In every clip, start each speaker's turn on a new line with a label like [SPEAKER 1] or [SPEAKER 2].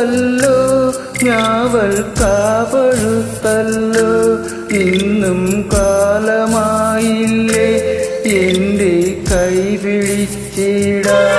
[SPEAKER 1] പൂത്തല്ലോ ഞാവൽ കാപഴുത്തല്ലോ ഇന്നും കാലമായില്ലേ എൻ്റെ കൈ പിടിച്ചിടാൻ.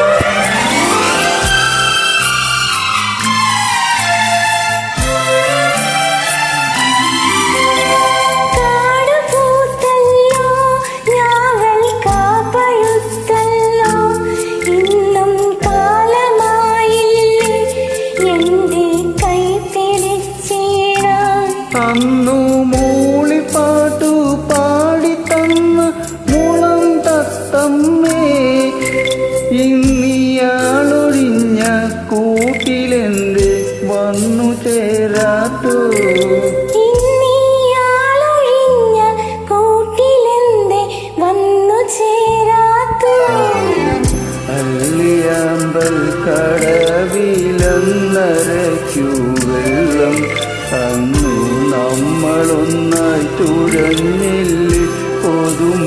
[SPEAKER 1] അന്നു മൂളിപ്പാട്ടു പാടിത്തന്ന മുളം തത്തമ്മേ ഇന്നിയാളൊഴിഞ്ഞ കൂട്ടിലെന്ത് വന്നു ചേരാത്തോ? അല്ലിയാമ്പൽ കടവിലന്നരയ്ക്കു വെള്ളം അന്നു നമ്മളൊന്നായി തുഴഞ്ഞില്ലേ പൊതും